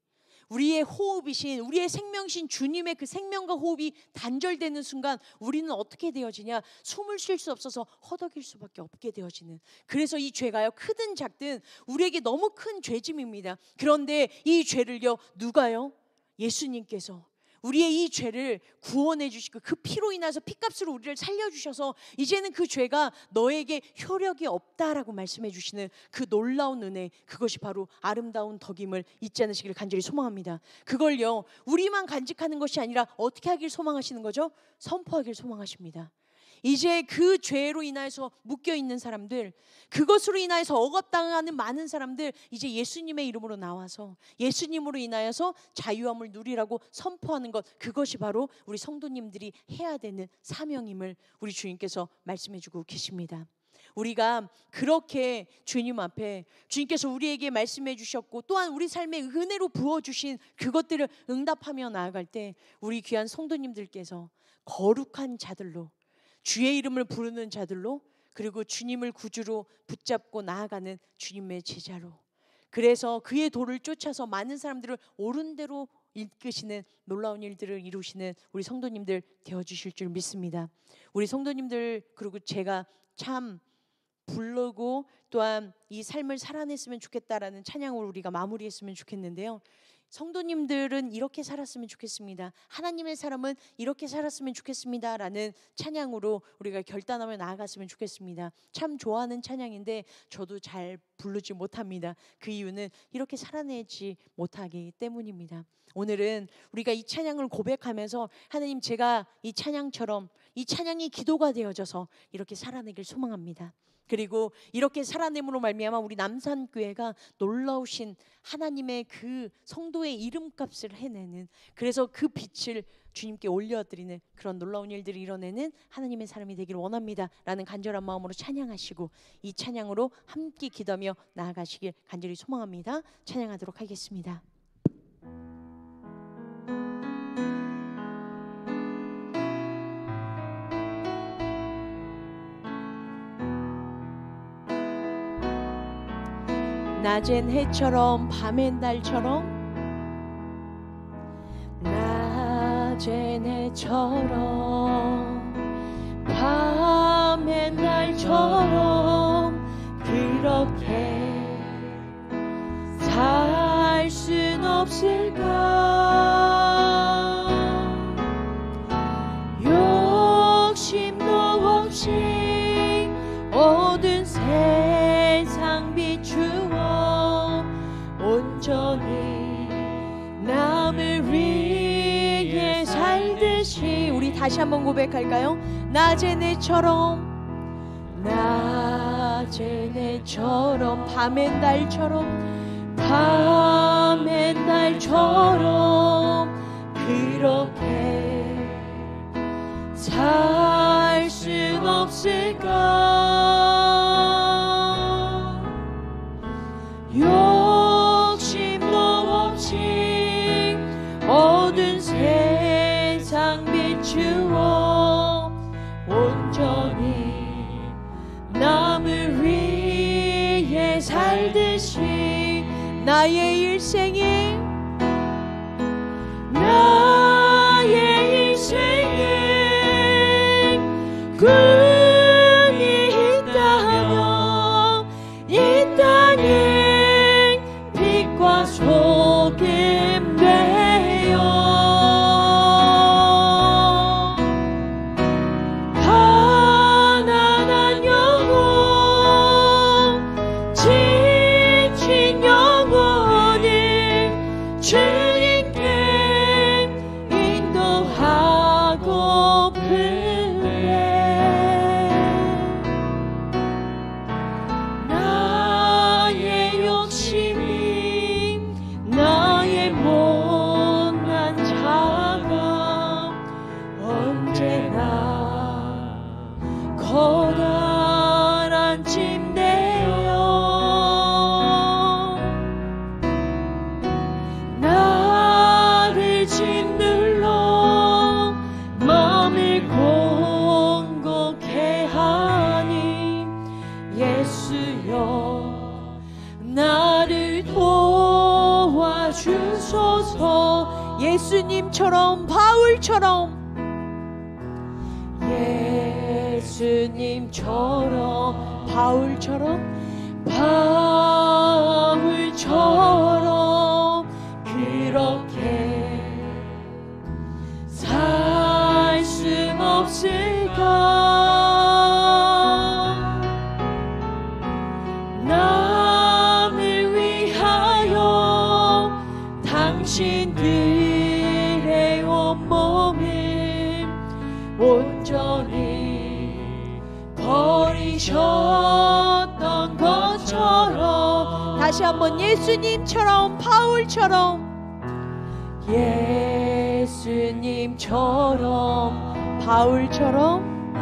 우리의 호흡이신, 우리의 생명신 주님의 그 생명과 호흡이 단절되는 순간 우리는 어떻게 되어지냐? 숨을 쉴 수 없어서 허덕일 수밖에 없게 되어지는. 그래서 이 죄가요, 크든 작든 우리에게 너무 큰 죄짐입니다. 그런데 이 죄를요, 누가요? 예수님께서 우리의 이 죄를 구원해 주시고 그 피로 인해서 피값으로 우리를 살려주셔서 이제는 그 죄가 너에게 효력이 없다라고 말씀해 주시는 그 놀라운 은혜, 그것이 바로 아름다운 덕임을 잊지 않으시기를 간절히 소망합니다. 그걸요, 우리만 간직하는 것이 아니라 어떻게 하길 소망하시는 거죠? 선포하길 소망하십니다. 이제 그 죄로 인해서 묶여있는 사람들, 그것으로 인해서 억압당하는 많은 사람들, 이제 예수님의 이름으로 나와서 예수님으로 인하여서 자유함을 누리라고 선포하는 것, 그것이 바로 우리 성도님들이 해야 되는 사명임을 우리 주님께서 말씀해 주고 계십니다. 우리가 그렇게 주님 앞에 주님께서 우리에게 말씀해 주셨고 또한 우리 삶에 은혜로 부어주신 그것들을 응답하며 나아갈 때 우리 귀한 성도님들께서 거룩한 자들로, 주의 이름을 부르는 자들로, 그리고 주님을 구주로 붙잡고 나아가는 주님의 제자로, 그래서 그의 도를 쫓아서 많은 사람들을 옳은 대로 이끄시는 놀라운 일들을 이루시는 우리 성도님들 되어주실 줄 믿습니다. 우리 성도님들, 그리고 제가 참 부르고 또한 이 삶을 살아냈으면 좋겠다라는 찬양을 우리가 마무리했으면 좋겠는데요, 성도님들은 이렇게 살았으면 좋겠습니다, 하나님의 사람은 이렇게 살았으면 좋겠습니다 라는 찬양으로 우리가 결단하며 나아갔으면 좋겠습니다. 참 좋아하는 찬양인데 저도 잘 부르지 못합니다. 그 이유는 이렇게 살아내지 못하기 때문입니다. 오늘은 우리가 이 찬양을 고백하면서 하나님, 제가 이 찬양처럼 이 찬양이 기도가 되어져서 이렇게 살아내길 소망합니다. 그리고 이렇게 살아냄으로 말미암아 우리 남산교회가 놀라우신 하나님의 그 성도의 이름값을 해내는, 그래서 그 빛을 주님께 올려드리는 그런 놀라운 일들을 이뤄내는 하나님의 사람이 되기를 원합니다 라는 간절한 마음으로 찬양하시고 이 찬양으로 함께 기도하며 나아가시길 간절히 소망합니다. 찬양하도록 하겠습니다. 낮엔 해처럼 밤엔 달처럼, 낮엔 해처럼 밤엔 달처럼 그렇게 살 순 없을까? 욕심도 없이 어두운 세상 비추어 온전히 남을 위해 살듯이. 우리 다시 한번 고백할까요? 낮엔 해처럼, 낮엔 해처럼 밤엔 달처럼, 밤엔 달처럼 그렇게 살 순 없을까? 욕심도 없이 어두운 세상 비추어 온전히 남을 위해 살듯이 나의 일생에 꿈이 있다면 이 땅에 빛과 소금 되어 가난한 영혼, 지친 영혼을 주님께 인도하고픈 커다란 침대여 나를 짓눌러 마음을 공고케 하니 예수여 나를 도와주소서. 예수님처럼 바울처럼, 예수님처럼 바울처럼, 바울처럼 그렇게 살 순 없을까? 남을 위하여 당신들의 온몸을 온전히 버리셨던 것처럼. 다시 한번 예수님처럼 바울처럼, 예수님처럼 바울처럼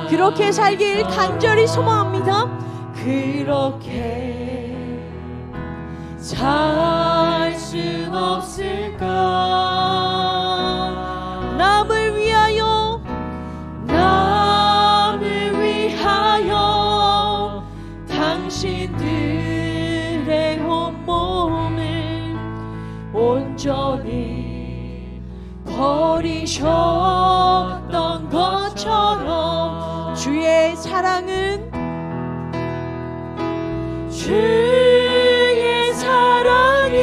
그렇게 살길 간절히 소망합니다. 그렇게 살 순 없을까? 남을 위하여, 남을 위하여 당신들의 온몸을 온전히 버리셨던 것처럼 주의 사랑은, 주의 사랑은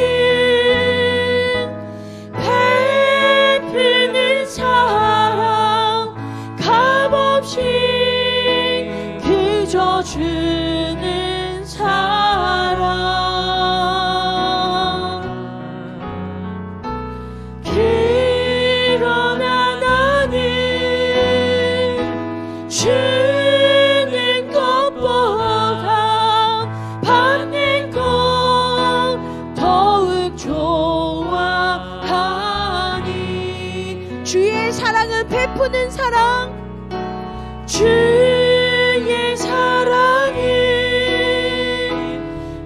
베푸는 사랑, 값없이 그저 주는 사랑. 그러나 나는 주는 것보다 받는 것 더욱 좋아하니. 주의 사랑은 베푸는 사랑, 주의 사랑은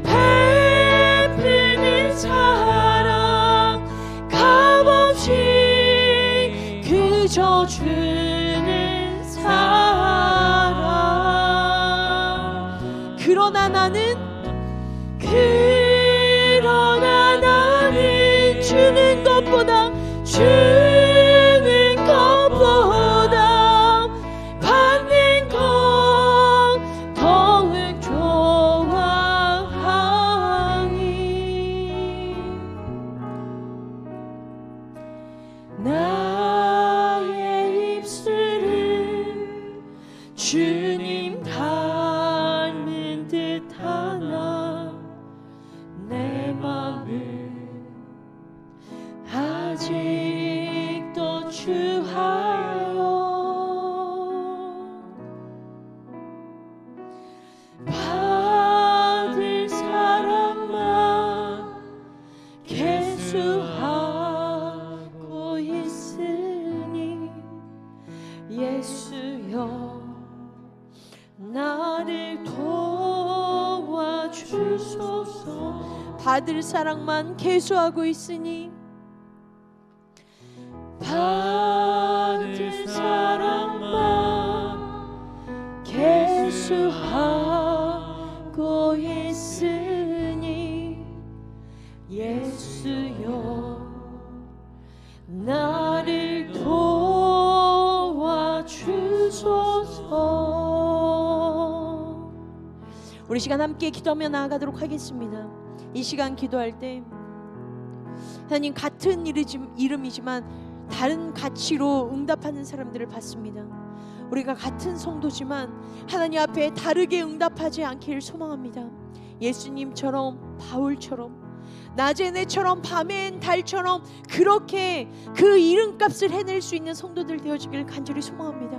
베푸는 사랑, 값없이 그저 주는 사랑. 그러나 나는, 그러나 나는 주는 것보다 받는 것 더욱 좋아하니 나의 입술은 주님 닮은 듯하나 내 맘은 아직도 주하여 받을 사람만 계수하고 있으니 예수여 나를 도와주소서. 받을 사랑만 계수하고 있으니 받을 사랑만 계수하고 있으니 예수여 나를 도와주소서. 우리 시간 함께 기도하며 나아가도록 하겠습니다. 이 시간 기도할 때 하나님, 같은 이름이지만 다른 가치로 응답하는 사람들을 봤습니다. 우리가 같은 성도지만 하나님 앞에 다르게 응답하지 않기를 소망합니다. 예수님처럼, 바울처럼, 낮엔 해처럼 밤엔 달처럼 그렇게 그 이름값을 해낼 수 있는 성도들 되어지기를 간절히 소망합니다.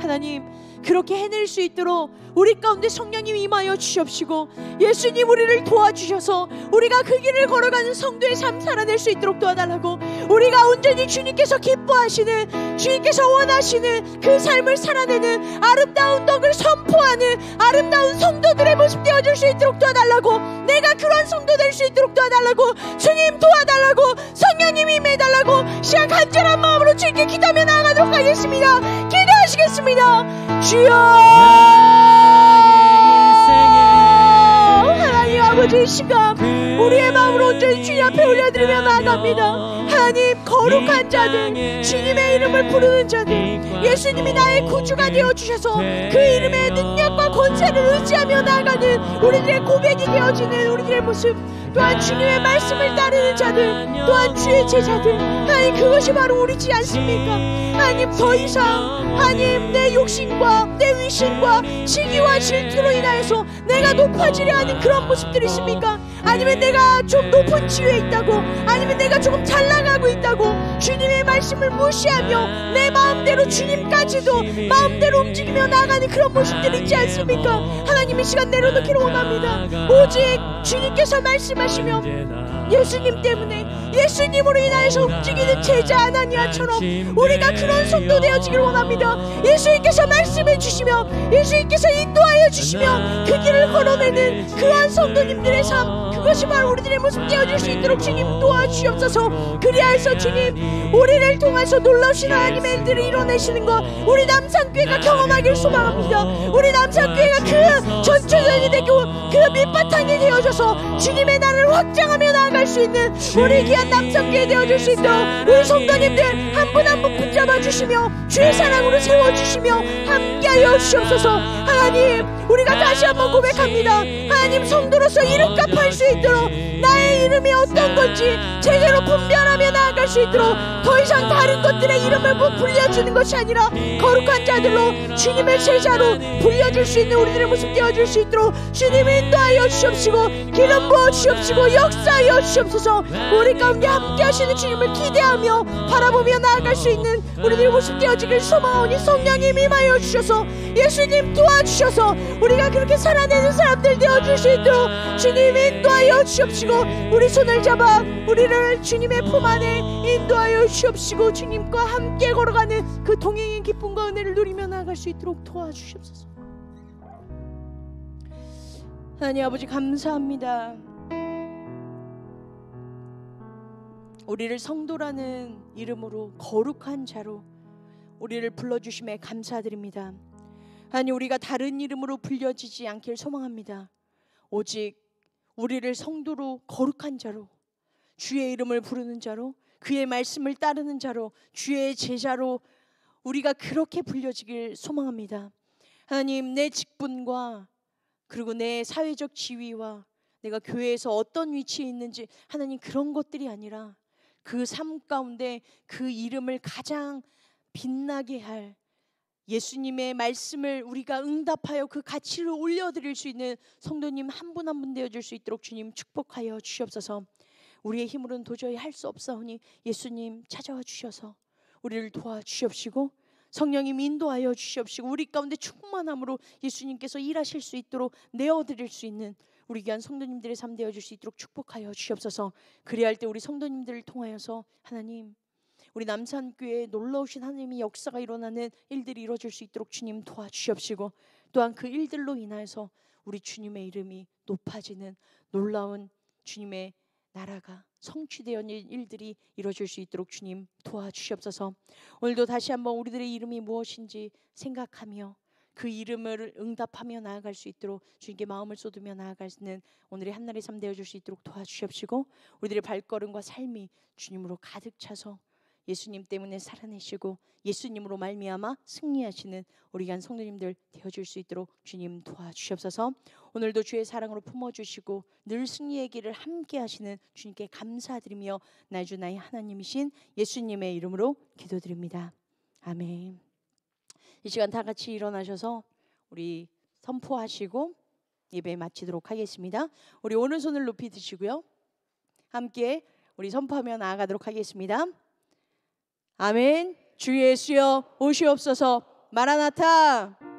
하나님, 그렇게 해낼 수 있도록 우리 가운데 성령님 임하여 주시옵시고 예수님 우리를 도와주셔서 우리가 그 길을 걸어가는 성도의 삶 살아낼 수 있도록 도와달라고, 우리가 온전히 주님께서 기뻐하시는, 주님께서 원하시는 그 삶을 살아내는 아름다운 덕을 선포하는 아름다운 성도들의 모습 되어줄 수 있도록 도와달라고, 내가 그런 성도 될 수 있도록 도와달라고, 주님 도와달라고, 성령님 임해달라고 시간 간절한 마음으로 주님께 기도하며 나아가도록 하겠습니다. 기도하시겠습니다. 주여, 하나님 아버지, 이 시간 우리의 마음으로 온전히 주님 앞에 올려드리며 나아갑니다. 하나님, 거룩한 자들, 주님의 이름을 부르는 자들, 예수님이 나의 구주가 되어주셔서 그 이름의 능력과 권세를 의지하며 나아가는 우리들의 고백이 되어지는 우리들의 모습, 또한 주님의 말씀을 따르는 자들, 또한 주의 제자들, 하나님, 그것이 바로 우리지 않습니까? 하나님, 더 이상 하나님 내 욕심과 내 위신과 시기와 질투로 인하여서 내가 높아지려 하는 그런 모습들이 있습니까? 아니면 내가 좀 높은 지위에 있다고, 아니면 내가 조금 잘 나가고 있다고 주님의 말씀을 무시하며 내 마음대로 주님까지도 마음대로 움직이며 나아가는 그런 모습들이 있지 않습니까? 하나님, 이 시간 내려놓기를 원합니다. 오직 주님께서 말씀하시며 예수님 때문에, 예수님으로 인하여서 움직이는 제자 아나니아처럼 우리가 그런 성도 되어지기를 원합니다. 예수님께서 말씀해 주시며 예수님께서 인도하여 주시며 그 길을 걸어내는 그러한 성도님들의 삶, 그것이 바로 우리들의 모습 되어줄 수 있도록 주님 도와주시옵소서. 그리하여서 주님, 우리를 통해서 놀라우신 하나님의 일들을 이뤄내시는 것 우리 남산교회가 경험하기를 소망합니다. 우리 남산교회가 그 전초전이 되고 그 밑바탕이 되어져서 주님의 나라를 확장하며 나아갈 수 있는 우리 귀한 남산교회 되어줄 수 있도록 우리 성도님들 한 분 한 분 붙잡아 주시며 주의 사랑으로 세워주시며 함께하여 주시옵소서. 하나님, 우리가 다시 한번 고백합니다. 하나님, 성도로서 이름값 할 수 있도록 나의 이름이 어떤 건지 제대로 분별하며 나아갈 수 있도록 더 이상 다른 것들의 이름을 불려주는 것이 아니라 거룩한 자들로 주님의 제자로 불려줄 수 있는 우리들의 모습 되어줄 수 있도록 주님 인도하여 주시옵시고 기름 부어 주시옵시고 역사하여 주시옵소서. 우리 가운데 함께 하시는 주님을 기대하며 바라보며 나아갈 수 있는 우리들의 모습 되어지길 소망하오니 성령님 임하여 주셔서 예수님 도와주셔서 우리가 그렇게 살아내는 사람들 되어줄 수 있도록 주님 인도하여 주시옵시고 우리 손을 잡아 우리를 주님의 품 안에 인도하여 주시옵시고 주님과 함께 걸어가는 그 동행의 기쁨과 은혜를 누리며 나아갈 수 있도록 도와주시옵소서. 하나님 아버지, 감사합니다. 우리를 성도라는 이름으로 거룩한 자로 우리를 불러주심에 감사드립니다. 하나님, 우리가 다른 이름으로 불려지지 않길 소망합니다. 오직 우리를 성도로 거룩한 자로, 주의 이름을 부르는 자로, 그의 말씀을 따르는 자로, 주의 제자로 우리가 그렇게 불려지길 소망합니다. 하나님, 내 직분과 그리고 내 사회적 지위와 내가 교회에서 어떤 위치에 있는지, 하나님, 그런 것들이 아니라 그 삶 가운데 그 이름을 가장 빛나게 할 예수님의 말씀을 우리가 응답하여 그 가치를 올려드릴 수 있는 성도님 한 분 한 분 되어줄 수 있도록 주님 축복하여 주시옵소서. 우리의 힘으로는 도저히 할 수 없사오니 예수님 찾아와 주셔서 우리를 도와주시옵시고, 성령님 인도하여 주시옵시고, 우리 가운데 충만함으로 예수님께서 일하실 수 있도록 내어드릴 수 있는 우리 귀한 성도님들의 삶 되어줄 수 있도록 축복하여 주시옵소서. 그래야 할 때 우리 성도님들을 통하여서 하나님, 우리 남산교회에 놀라우신 하나님의 역사가 일어나는 일들이 이루어질 수 있도록 주님 도와주시옵시고, 또한 그 일들로 인하여서 우리 주님의 이름이 높아지는 놀라운 주님의 나라가 성취되는 일들이 이루어질 수 있도록 주님 도와주시옵소서. 오늘도 다시 한번 우리들의 이름이 무엇인지 생각하며 그 이름을 응답하며 나아갈 수 있도록 주님께 마음을 쏟으며 나아가는 오늘의 한날의 삶 되어줄 수 있도록 도와주시옵시고, 우리들의 발걸음과 삶이 주님으로 가득 차서 예수님 때문에 살아내시고 예수님으로 말미암아 승리하시는 우리 귀한 성도님들 되어줄 수 있도록 주님 도와주시옵소서. 오늘도 주의 사랑으로 품어주시고 늘 승리의 길을 함께 하시는 주님께 감사드리며 나의 주 나의 하나님이신 예수님의 이름으로 기도드립니다. 아멘. 이 시간 다 같이 일어나셔서 우리 선포하시고 예배 마치도록 하겠습니다. 우리 오른손을 높이 드시고요, 함께 우리 선포하며 나아가도록 하겠습니다. 아멘. 주 예수여 오시옵소서. 마라나타.